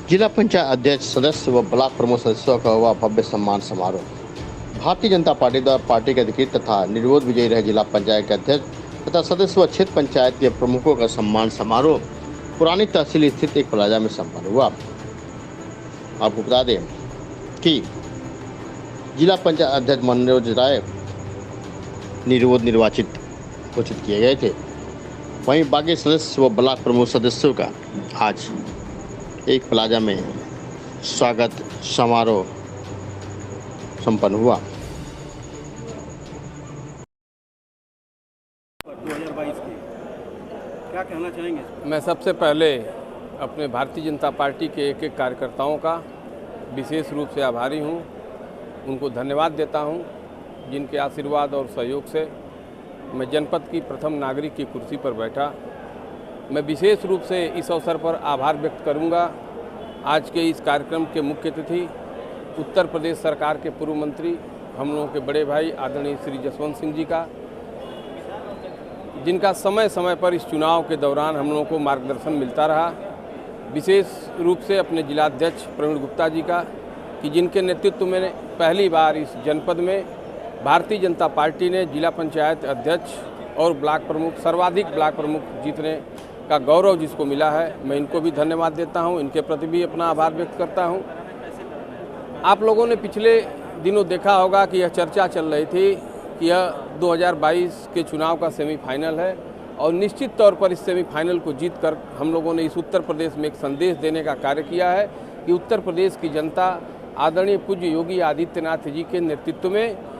जिला पंचायत अध्यक्ष सदस्य व ब्लॉक प्रमुख सदस्यों का हुआ भव्य सम्मान समारोह। भारतीय जनता पार्टी द्वारा पार्टी के अधिकृत तथा निर्विरोध विजयी रहे जिला पंचायत के अध्यक्ष तथा सदस्य व क्षेत्र पंचायत के प्रमुखों का सम्मान समारोह पुरानी तहसील स्थित एक प्लाजा में संपन्न हुआ। आपको बता दें कि जिला पंचायत अध्यक्ष मनोज राय निर्विरोध निर्वाचित घोषित किए गए थे। वहीं बाकी सदस्य व ब्लॉक प्रमुख सदस्यों का आज एक प्लाजा में स्वागत समारोह संपन्न हुआ। 2022 की क्या कहना चाहेंगे? मैं सबसे पहले अपने भारतीय जनता पार्टी के एक एक कार्यकर्ताओं का विशेष रूप से आभारी हूं। उनको धन्यवाद देता हूं, जिनके आशीर्वाद और सहयोग से मैं जनपद की प्रथम नागरिक की कुर्सी पर बैठा। मैं विशेष रूप से इस अवसर पर आभार व्यक्त करूंगा आज के इस कार्यक्रम के मुख्य अतिथि उत्तर प्रदेश सरकार के पूर्व मंत्री, हम लोगों के बड़े भाई आदरणीय श्री जसवंत सिंह जी का, जिनका समय समय पर इस चुनाव के दौरान हम लोगों को मार्गदर्शन मिलता रहा। विशेष रूप से अपने जिलाध्यक्ष प्रवीण गुप्ता जी का, कि जिनके नेतृत्व में पहली बार इस जनपद में भारतीय जनता पार्टी ने जिला पंचायत अध्यक्ष और ब्लॉक प्रमुख, सर्वाधिक ब्लॉक प्रमुख जीतने का गौरव जिसको मिला है, मैं इनको भी धन्यवाद देता हूं। इनके प्रति भी अपना आभार व्यक्त करता हूं। आप लोगों ने पिछले दिनों देखा होगा कि यह चर्चा चल रही थी कि यह 2022 के चुनाव का सेमीफाइनल है और निश्चित तौर पर इस सेमीफाइनल को जीतकर हम लोगों ने इस उत्तर प्रदेश में एक संदेश देने का कार्य किया है कि उत्तर प्रदेश की जनता आदरणीय पूज्य योगी आदित्यनाथ जी के नेतृत्व में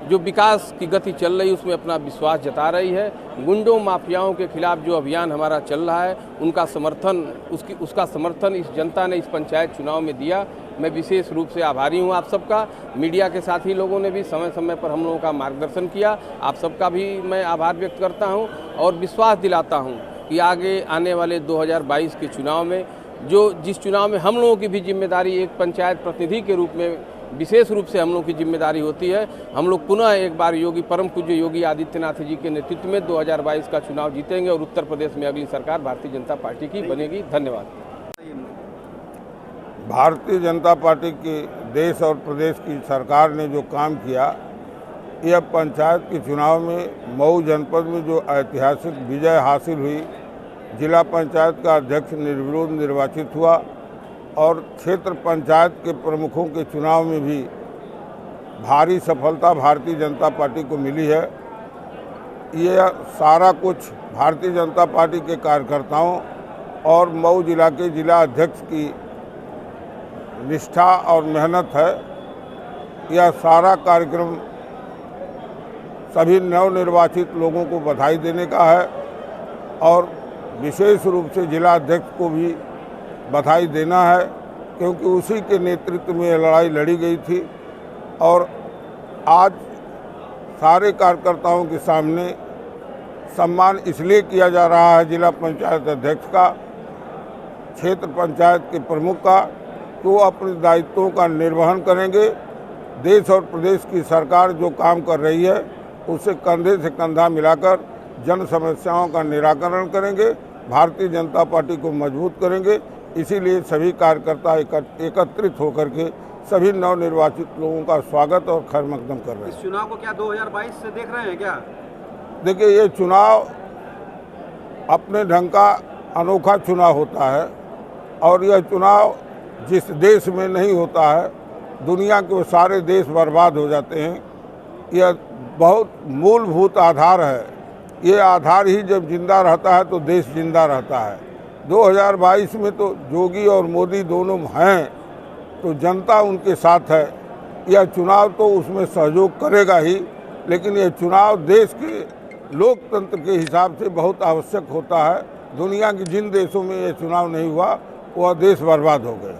जो विकास की गति चल रही है उसमें अपना विश्वास जता रही है। गुंडों माफियाओं के खिलाफ जो अभियान हमारा चल रहा है उसका समर्थन इस जनता ने इस पंचायत चुनाव में दिया। मैं विशेष रूप से आभारी हूं आप सबका। मीडिया के साथी लोगों ने भी समय समय पर हम लोगों का मार्गदर्शन किया, आप सबका भी मैं आभार व्यक्त करता हूं और विश्वास दिलाता हूं कि आगे आने वाले 2022 के चुनाव में जिस चुनाव में हम लोगों की भी जिम्मेदारी एक पंचायत प्रतिनिधि के रूप में विशेष रूप से हम लोग की जिम्मेदारी होती है, हम लोग पुनः एक बार परम पूज्य योगी आदित्यनाथ जी के नेतृत्व में 2022 का चुनाव जीतेंगे और उत्तर प्रदेश में अगली सरकार भारतीय जनता पार्टी की बनेगी। धन्यवाद। भारतीय जनता पार्टी की देश और प्रदेश की सरकार ने जो काम किया, यह पंचायत के चुनाव में मऊ जनपद में जो ऐतिहासिक विजय हासिल हुई, जिला पंचायत का अध्यक्ष निर्विरोध निर्वाचित हुआ और क्षेत्र पंचायत के प्रमुखों के चुनाव में भी भारी सफलता भारतीय जनता पार्टी को मिली है। यह सारा कुछ भारतीय जनता पार्टी के कार्यकर्ताओं और मऊ जिला के जिला अध्यक्ष की निष्ठा और मेहनत है। यह सारा कार्यक्रम सभी नवनिर्वाचित लोगों को बधाई देने का है और विशेष रूप से जिला अध्यक्ष को भी बधाई देना है, क्योंकि उसी के नेतृत्व में लड़ाई लड़ी गई थी और आज सारे कार्यकर्ताओं के सामने सम्मान इसलिए किया जा रहा है जिला पंचायत अध्यक्ष का, क्षेत्र पंचायत के प्रमुख का, तो अपने दायित्वों का निर्वहन करेंगे। देश और प्रदेश की सरकार जो काम कर रही है उससे कंधे से कंधा मिलाकर जन समस्याओं का निराकरण करेंगे, भारतीय जनता पार्टी को मजबूत करेंगे। इसीलिए सभी कार्यकर्ता एकत्रित होकर के सभी नवनिर्वाचित लोगों का स्वागत और खैर मकदम कर रहे हैं। इस चुनाव को क्या 2022 से देख रहे हैं क्या? देखिए, ये चुनाव अपने ढंग का अनोखा चुनाव होता है और यह चुनाव जिस देश में नहीं होता है, दुनिया के वो सारे देश बर्बाद हो जाते हैं। यह बहुत मूलभूत आधार है। ये आधार ही जब जिंदा रहता है तो देश जिंदा रहता है। 2022 में तो योगी और मोदी दोनों हैं, तो जनता उनके साथ है। यह चुनाव तो उसमें सहयोग करेगा ही, लेकिन यह चुनाव देश के लोकतंत्र के हिसाब से बहुत आवश्यक होता है। दुनिया के जिन देशों में यह चुनाव नहीं हुआ वह देश बर्बाद हो गए।